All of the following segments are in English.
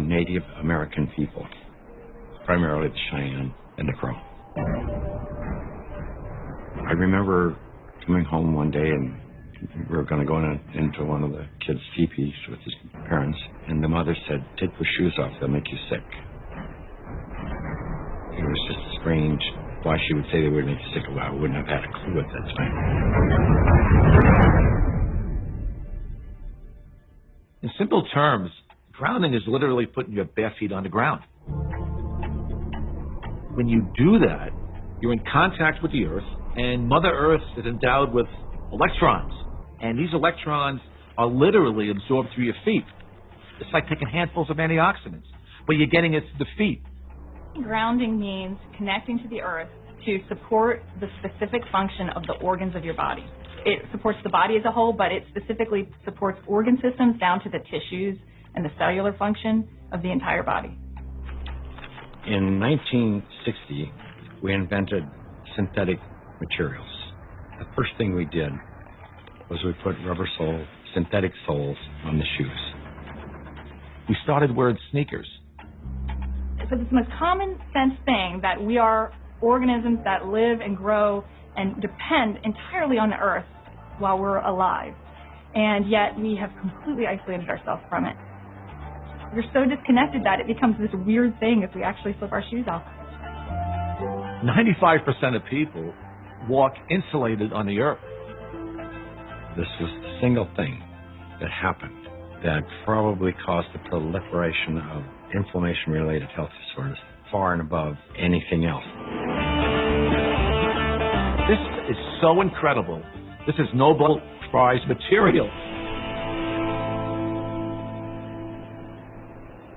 Native American people, primarily the Cheyenne and the Crow. I remember coming home one day and we were going to go into one of the kids' teepees with his parents, and the mother said, "Take your shoes off, they'll make you sick." It was just strange why she would say they would make you sick. Well, I wouldn't have had a clue at that time. In simple terms, grounding is literally putting your bare feet on the ground. When you do that, you're in contact with the Earth, and Mother Earth is endowed with electrons. And these electrons are literally absorbed through your feet. It's like taking handfuls of antioxidants, but you're getting it to the feet. Grounding means connecting to the Earth to support the specific function of the organs of your body. It supports the body as a whole, but it specifically supports organ systems down to the tissues and the cellular function of the entire body. In 1960, we invented synthetic materials. The first thing we did was we put rubber sole, synthetic soles on the shoes. We started wearing sneakers. So it's the most common sense thing that we are organisms that live and grow and depend entirely on the Earth while we're alive. And yet we have completely isolated ourselves from it. We're so disconnected that it becomes this weird thing if we actually slip our shoes off. 95% of people walk insulated on the Earth. This was the single thing that happened that probably caused the proliferation of inflammation-related health disorders far and above anything else. This is so incredible. This is Nobel Prize material.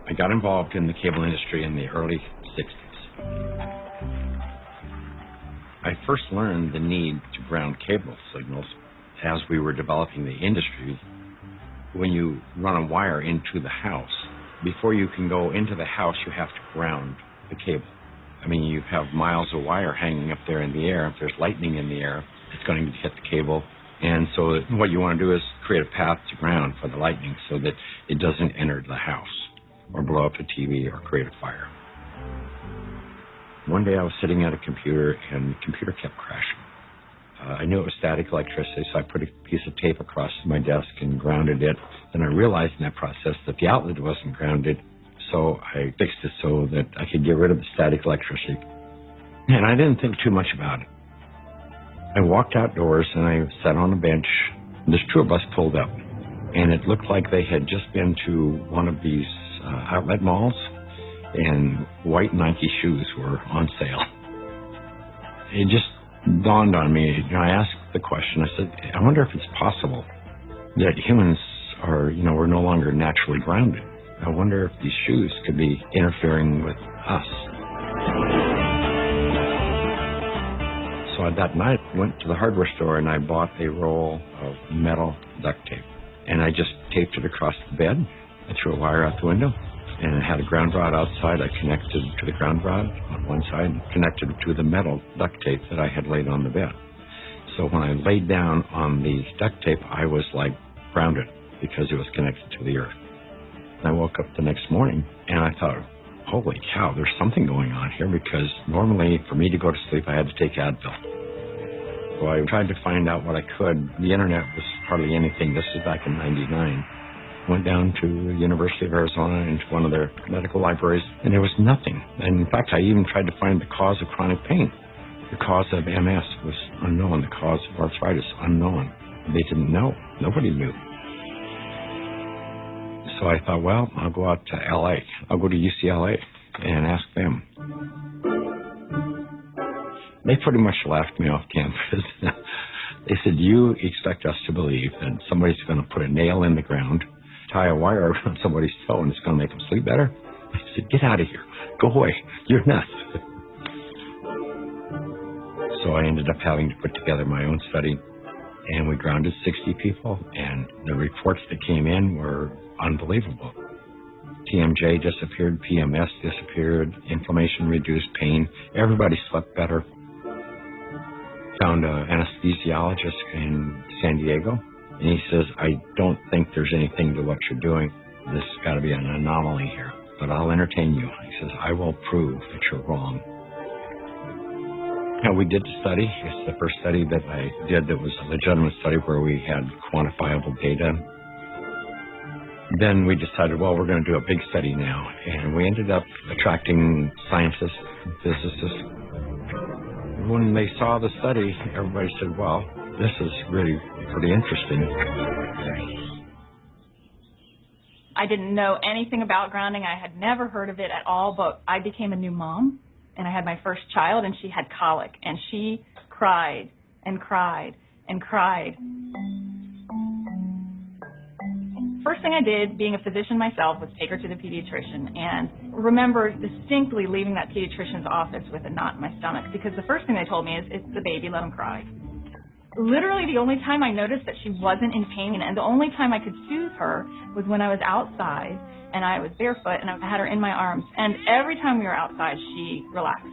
I got involved in the cable industry in the early 60s. I first learned the need to ground cable signals as we were developing the industry. When you run a wire into the house, before you can go into the house, you have to ground the cable. I mean, you have miles of wire hanging up there in the air. If there's lightning in the air, it's going to hit the cable. And so what you want to do is create a path to ground for the lightning so that it doesn't enter the house or blow up the TV or create a fire. One day I was sitting at a computer and the computer kept crashing. I knew it was static electricity, so I put a piece of tape across my desk and grounded it. Then I realized in that process that the outlet wasn't grounded, so I fixed it so that I could get rid of the static electricity. And I didn't think too much about it. I walked outdoors and I sat on a bench. There's two of us pulled up, and it looked like they had just been to one of these outlet malls, and white Nike shoes were on sale. It just dawned on me. I asked the question. I said, I wonder if it's possible that humans are, we're no longer naturally grounded. I wonder if these shoes could be interfering with us. So that night, I went to the hardware store and I bought a roll of metal duct tape. And I just taped it across the bed. I threw a wire out the window. And it had a ground rod outside. I connected to the ground rod on one side and connected to the metal duct tape that I had laid on the bed. So when I laid down on the duct tape, I was like grounded because it was connected to the earth. And I woke up the next morning and I thought, holy cow, there's something going on here, because normally for me to go to sleep, I had to take Advil. So I tried to find out what I could. The internet was hardly anything. This was back in '99. Went down to the University of Arizona into one of their medical libraries, and there was nothing. And in fact, I even tried to find the cause of chronic pain. The cause of MS was unknown. The cause of arthritis, unknown. They didn't know. Nobody knew. So I thought, well, I'll go out to LA. I'll go to UCLA and ask them. They pretty much laughed me off campus. They said, you expect us to believe that somebody's going to put a nail in the ground, tie a wire around somebody's toe, and it's going to make them sleep better? I said, get out of here. Go away. You're nuts. So I ended up having to put together my own study, and we grounded 60 people, and the reports that came in were unbelievable. TMJ disappeared, PMS disappeared, inflammation reduced, pain. Everybody slept better. Found an anesthesiologist in San Diego, and he says, I don't think there's anything to what you're doing. This has got to be an anomaly here. but I'll entertain you. He says, I will prove that you're wrong. Now, we did the study. It's the first study that I did that was a legitimate study where we had quantifiable data. Then we decided, well, we're going to do a big study now. And we ended up attracting scientists, physicists. When they saw the study, everybody said, well, this is really pretty interesting. I didn't know anything about grounding. I had never heard of it at all, but I became a new mom, and I had my first child, and she had colic, and she cried and cried and cried. First thing I did, being a physician myself, was take her to the pediatrician, and remember distinctly leaving that pediatrician's office with a knot in my stomach, because the first thing they told me is, it's the baby, let him cry. Literally the only time I noticed that she wasn't in pain, and the only time I could soothe her, was when I was outside and I was barefoot and I had her in my arms, and every time we were outside she relaxed.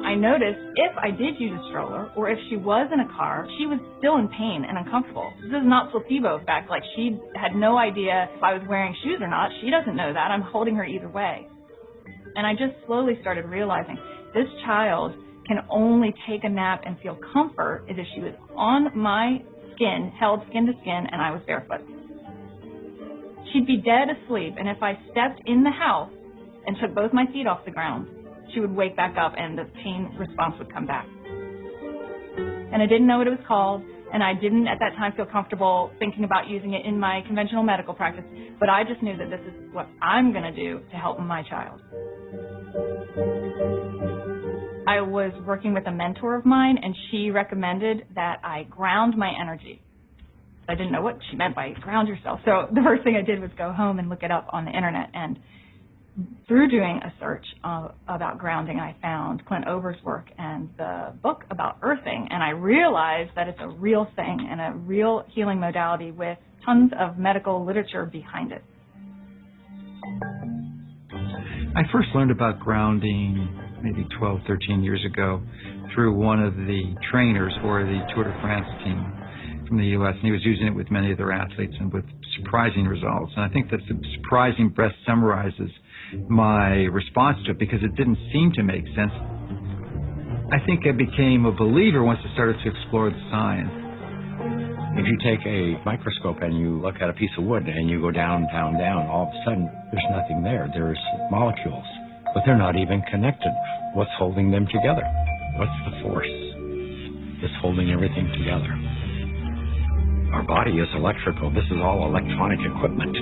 I noticed if I did use a stroller or if she was in a car, she was still in pain and uncomfortable. This is not placebo effect, like she had no idea if I was wearing shoes or not. She doesn't know that. I'm holding her either way. And I just slowly started realizing this child can only take a nap and feel comfort is if she was on my skin, held skin to skin, and I was barefoot. She'd be dead asleep, and if I stepped in the house and took both my feet off the ground, she would wake back up and the pain response would come back. And I didn't know what it was called, and I didn't at that time feel comfortable thinking about using it in my conventional medical practice, but I just knew that this is what I'm going to do to help my child. I was working with a mentor of mine, and she recommended that I ground my energy. I didn't know what she meant by ground yourself, so the first thing I did was go home and look it up on the internet, and through doing a search about grounding, I found Clint Over's work and the book about earthing, and I realized that it's a real thing and a real healing modality with tons of medical literature behind it. I first learned about grounding maybe 12, 13 years ago through one of the trainers for the Tour de France team from the U.S., and he was using it with many of their athletes and with surprising results. And I think that the surprising best summarizes my response to it because it didn't seem to make sense. I think I became a believer once I started to explore the science. If you take a microscope and you look at a piece of wood and you go down, down, down, all of a sudden there's nothing there. There's molecules, but they're not even connected. What's holding them together? What's the force that's holding everything together? Our body is electrical. This is all electronic equipment.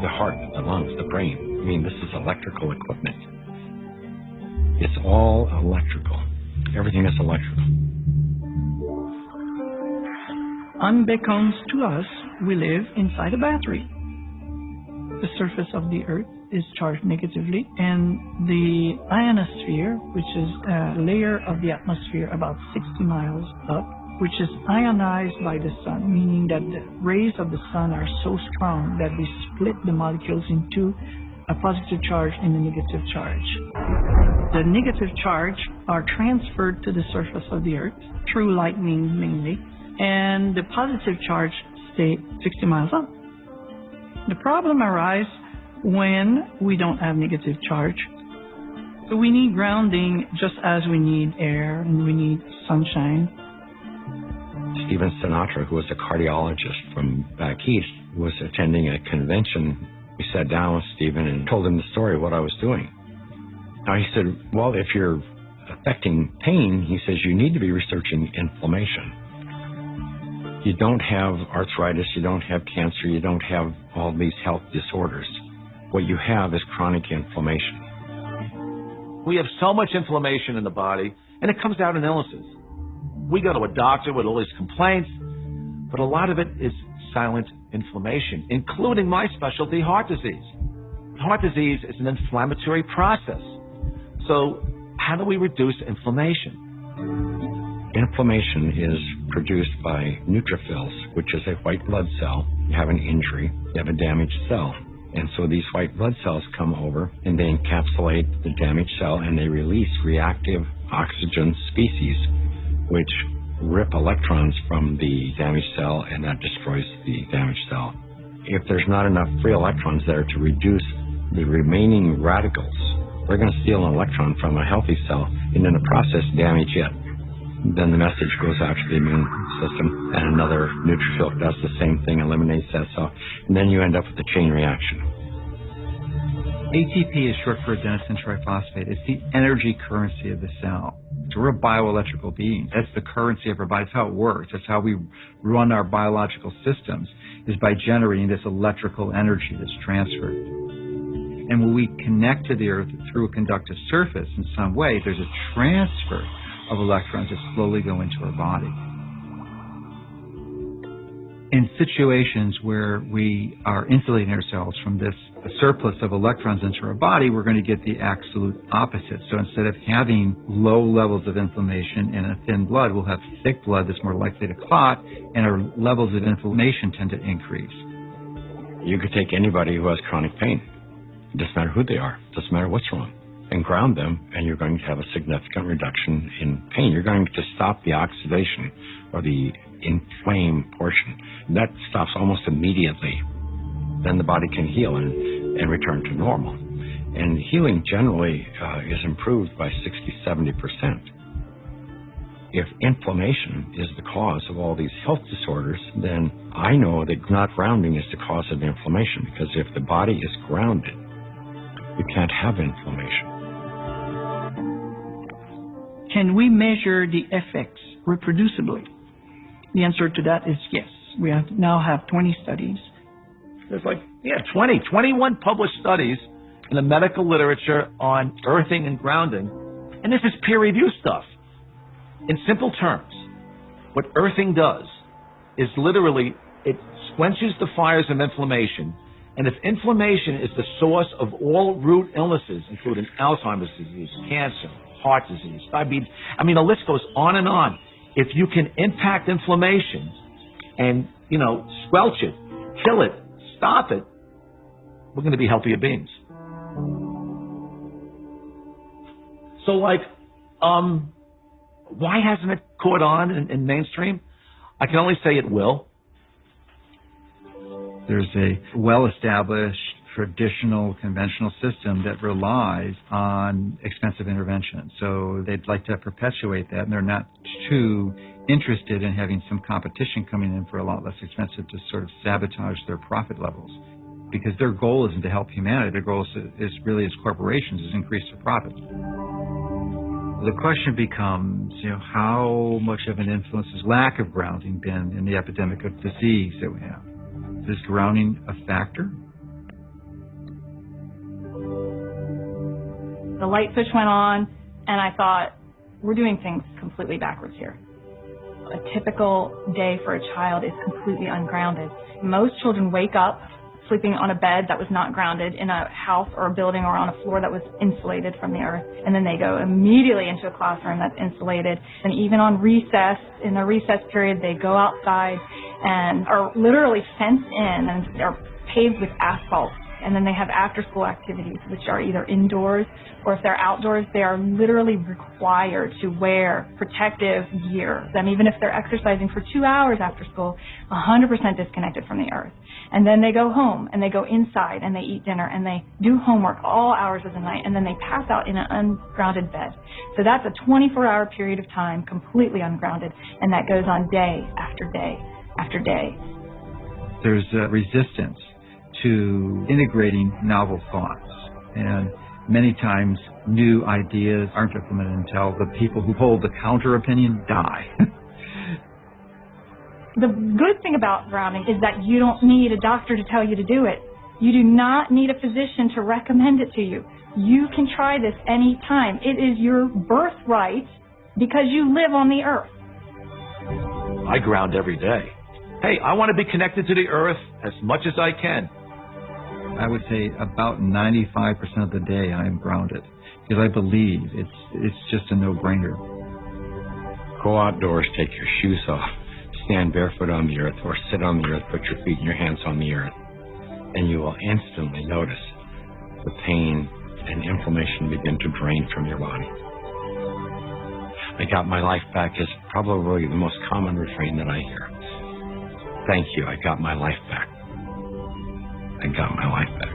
The heart, the lungs, the brain. I mean, this is electrical equipment. It's all electrical. Everything is electrical. Unbeknownst to us, we live inside a battery. The surface of the Earth is charged negatively, and the ionosphere, which is a layer of the atmosphere about 60 miles up, which is ionized by the sun, meaning that the rays of the sun are so strong that they split the molecules into a positive charge and a negative charge. The negative charge are transferred to the surface of the Earth through lightning mainly, and the positive charge stay 60 miles up. The problem arises when we don't have negative charge. So we need grounding just as we need air and we need sunshine. Stephen Sinatra, who was a cardiologist from back east, was attending a convention. We sat down with Stephen and told him the story of what I was doing. Now he said, well, if you're affecting pain, he says, you need to be researching inflammation. You don't have arthritis, you don't have cancer, you don't have all these health disorders. What you have is chronic inflammation. We have so much inflammation in the body, and it comes out in illnesses. We go to a doctor with all these complaints, but a lot of it is silent inflammation, including my specialty, heart disease. Heart disease is an inflammatory process. So how do we reduce inflammation? Inflammation is produced by neutrophils, which is a white blood cell. You have an injury, you have a damaged cell. And so these white blood cells come over and they encapsulate the damaged cell and they release reactive oxygen species, which rip electrons from the damaged cell and that destroys the damaged cell. If there's not enough free electrons there to reduce the remaining radicals, they're going to steal an electron from a healthy cell and in the process damage it. Then the message goes out to the immune system and another neutrophil does the same thing, eliminates that cell, and then you end up with a chain reaction. ATP is short for adenosine triphosphate. It's the energy currency of the cell. So we're a bioelectrical being. That's the currency of our body. That's how it works. That's how we run our biological systems, is by generating this electrical energy that's transferred. And when we connect to the Earth through a conductive surface in some way, there's a transfer of electrons that slowly go into our body. In situations where we are insulating ourselves from this surplus of electrons into our body, we're going to get the absolute opposite. So instead of having low levels of inflammation in a thin blood, we'll have thick blood that's more likely to clot, and our levels of inflammation tend to increase. You could take anybody who has chronic pain. It doesn't matter who they are. It doesn't matter what's wrong. And ground them, and you're going to have a significant reduction in pain. You're going to stop the oxidation or the inflamed portion. That stops almost immediately. Then the body can heal and return to normal. And healing generally is improved by 60-70%. If inflammation is the cause of all these health disorders, then I know that not grounding is the cause of the inflammation, because if the body is grounded, you can't have inflammation. Can we measure the effects reproducibly? The answer to that is yes. We now have 20 studies. There's 21 published studies in the medical literature on earthing and grounding, and this is peer-reviewed stuff. In simple terms, what earthing does is literally it quenches the fires of inflammation, and if inflammation is the source of all root illnesses, including Alzheimer's disease, cancer, heart disease, diabetes, I mean, the list goes on and on. If you can impact inflammation and, squelch it, kill it, stop it, we're going to be healthier beings. So, why hasn't it caught on in mainstream? I can only say it will. There's a well-established, traditional, conventional system that relies on expensive intervention. So they'd like to perpetuate that, and they're not too interested in having some competition coming in for a lot less expensive to sort of sabotage their profit levels. Because their goal isn't to help humanity. Their goal is really, as corporations, is increase their profits. The question becomes, how much of an influence has lack of grounding been in the epidemic of disease that we have? Is grounding a factor? The light switch went on, and I thought, we're doing things completely backwards here. A typical day for a child is completely ungrounded. Most children wake up sleeping on a bed that was not grounded in a house or a building or on a floor that was insulated from the earth, and then they go immediately into a classroom that's insulated. And even on recess, in the recess period, they go outside and are literally fenced in and are paved with asphalt. And then they have after-school activities, which are either indoors or if they're outdoors, they are literally required to wear protective gear. And even if they're exercising for 2 hours after school, 100% disconnected from the earth. And then they go home and they go inside and they eat dinner and they do homework all hours of the night, and then they pass out in an ungrounded bed. So that's a 24-hour period of time completely ungrounded, and that goes on day after day after day. There's a resistance to integrating novel thoughts, and many times new ideas aren't implemented until the people who hold the counter opinion die. The good thing about grounding is that you don't need a doctor to tell you to do it. You do not need a physician to recommend it to you. You can try this any time. It is your birthright because you live on the earth. I ground every day. Hey, I want to be connected to the earth as much as I can. I would say about 95% of the day I am grounded, because I believe it's just a no-brainer. Go outdoors, take your shoes off, stand barefoot on the earth, or sit on the earth, put your feet and your hands on the earth, and you will instantly notice the pain and inflammation begin to drain from your body. I got my life back is probably the most common refrain that I hear. Thank you, I got my life back. I got my life back.